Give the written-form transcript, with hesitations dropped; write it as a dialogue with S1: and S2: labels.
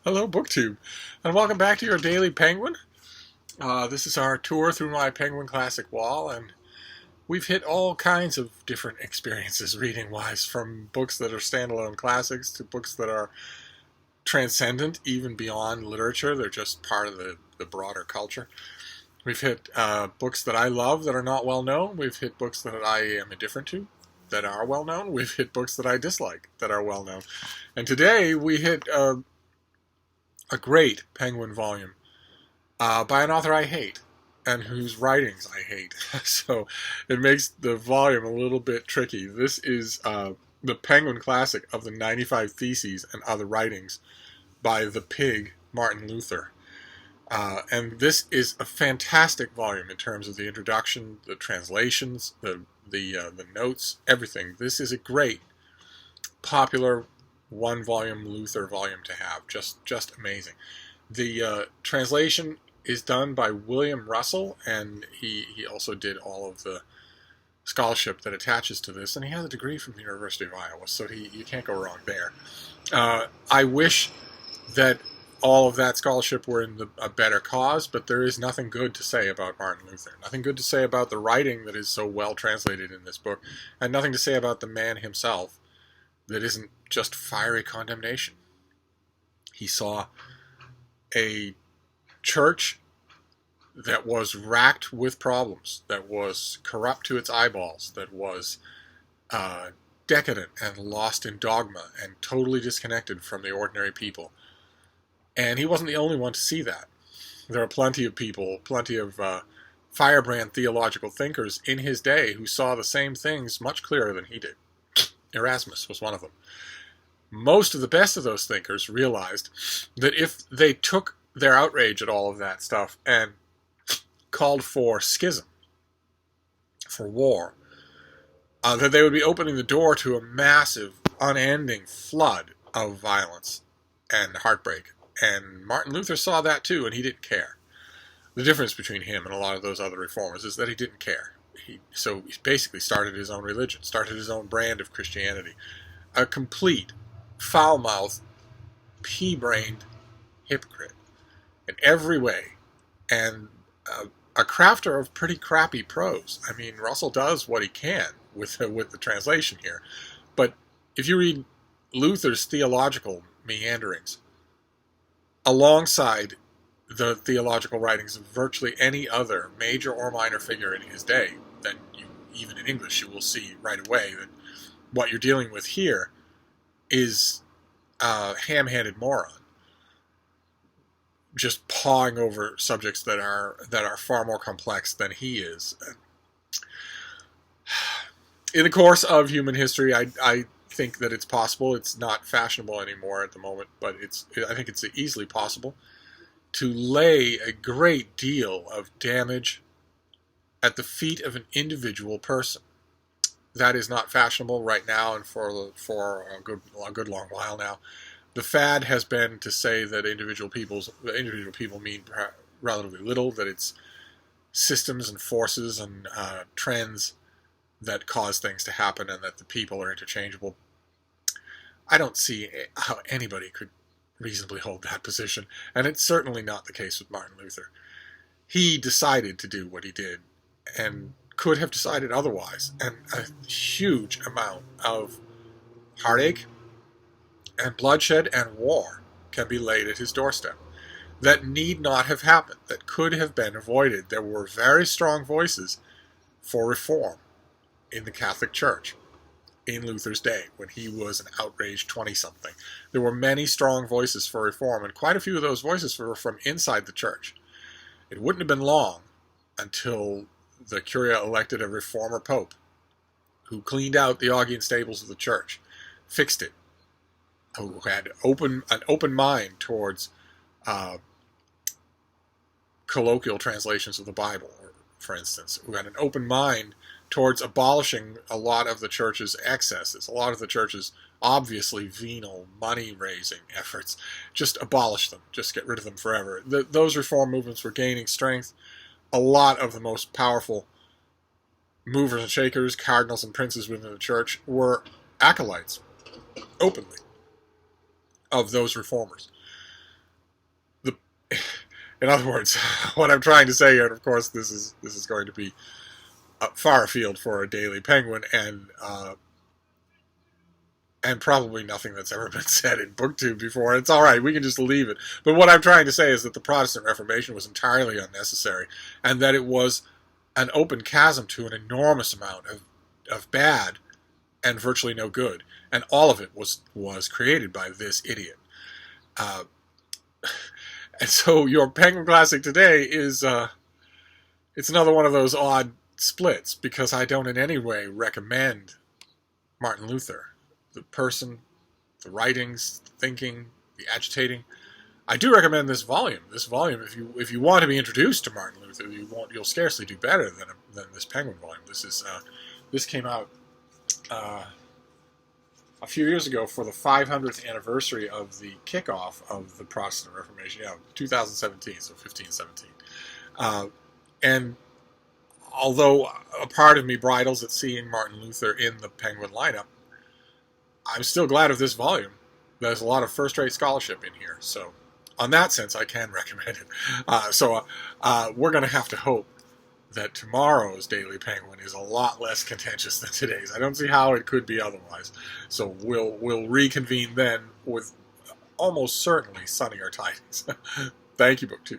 S1: Hello, BookTube, and welcome back to your Daily Penguin. This is our tour through my Penguin Classic wall, and we've hit all kinds of different experiences reading-wise, from books that are standalone classics to books that are transcendent, even beyond literature. They're just part of the broader culture. We've hit books that I love that are not well known. We've hit books that I am indifferent to that are well known. We've hit books that I dislike that are well known. And today we hit a great Penguin volume by an author I hate and whose writings I hate. So it makes the volume a little bit tricky. This is the Penguin Classic of the 95 Theses and Other Writings by the pig Martin Luther. And this is a fantastic volume in terms of the introduction, the translations, the notes, everything. This is a great, popular one-volume Luther volume to have. Just amazing. The translation is done by William Russell, and he also did all of the scholarship that attaches to this, and he has a degree from the University of Iowa, so you can't go wrong there. I wish that all of that scholarship were in a better cause, but there is nothing good to say about Martin Luther. Nothing good to say about the writing that is so well translated in this book, and nothing to say about the man himself that isn't just fiery condemnation. He saw a church that was racked with problems, that was corrupt to its eyeballs, that was decadent and lost in dogma and totally disconnected from the ordinary people. And he wasn't the only one to see that. There are plenty of people, plenty of firebrand theological thinkers in his day who saw the same things much clearer than he did. Erasmus was one of them. Most of the best of those thinkers realized that if they took their outrage at all of that stuff and called for schism, for war, that they would be opening the door to a massive, unending flood of violence and heartbreak. And Martin Luther saw that too, and he didn't care. The difference between him and a lot of those other reformers is that he didn't care. So he basically started his own religion, started his own brand of Christianity. A complete, foul-mouthed, pea-brained hypocrite in every way. And a crafter of pretty crappy prose. I mean, Russell does what he can with the translation here. But if you read Luther's theological meanderings alongside the theological writings of virtually any other major or minor figure in his day, then even in English you will see right away that what you're dealing with here is a ham-handed moron, just pawing over subjects that are far more complex than he is. In the course of human history, I think that it's possible. It's not fashionable anymore at the moment, but I think it's easily possible to lay a great deal of damage at the feet of an individual person. That is not fashionable right now and for a good long while now. The fad has been to say that individual people mean relatively little, that it's systems and forces and trends that cause things to happen and that the people are interchangeable. I don't see how anybody could reasonably hold that position, and it's certainly not the case with Martin Luther. He decided to do what he did, and could have decided otherwise, and a huge amount of heartache and bloodshed and war can be laid at his doorstep. That need not have happened, that could have been avoided. There were very strong voices for reform in the Catholic Church in Luther's day, when he was an outraged 20-something. There were many strong voices for reform, and quite a few of those voices were from inside the church. It wouldn't have been long until the Curia elected a reformer pope who cleaned out the Augean stables of the church, fixed it, who had an open mind towards colloquial translations of the Bible, for instance, who had an open mind towards abolishing a lot of the church's excesses, a lot of the church's obviously venal, money-raising efforts. Just abolish them. Just get rid of them forever. Those reform movements were gaining strength. A lot of the most powerful movers and shakers, cardinals and princes within the church, were acolytes, openly, of those reformers. in other words, what I'm trying to say here, and of course this is going to be far afield for a Daily Penguin, and probably nothing that's ever been said in BookTube before. It's all right, we can just leave it. But what I'm trying to say is that the Protestant Reformation was entirely unnecessary, and that it was an open chasm to an enormous amount of bad and virtually no good, and all of it was created by this idiot. Uh, and so your Penguin Classic today is it's another one of those odd splits, because I don't in any way recommend Martin Luther, the person, the writings, the thinking, the agitating. I do recommend this volume. This volume, if you want to be introduced to Martin Luther, you'll scarcely do better than this Penguin volume. This came out a few years ago for the 500th anniversary of the kickoff of the Protestant Reformation. 2017, so 1517. And although a part of me bridles at seeing Martin Luther in the Penguin lineup, I'm still glad of this volume. There's a lot of first-rate scholarship in here, so on that sense, I can recommend it. We're going to have to hope that tomorrow's Daily Penguin is a lot less contentious than today's. I don't see how it could be otherwise. So we'll reconvene then with almost certainly sunnier tidings. Thank you, BookTube.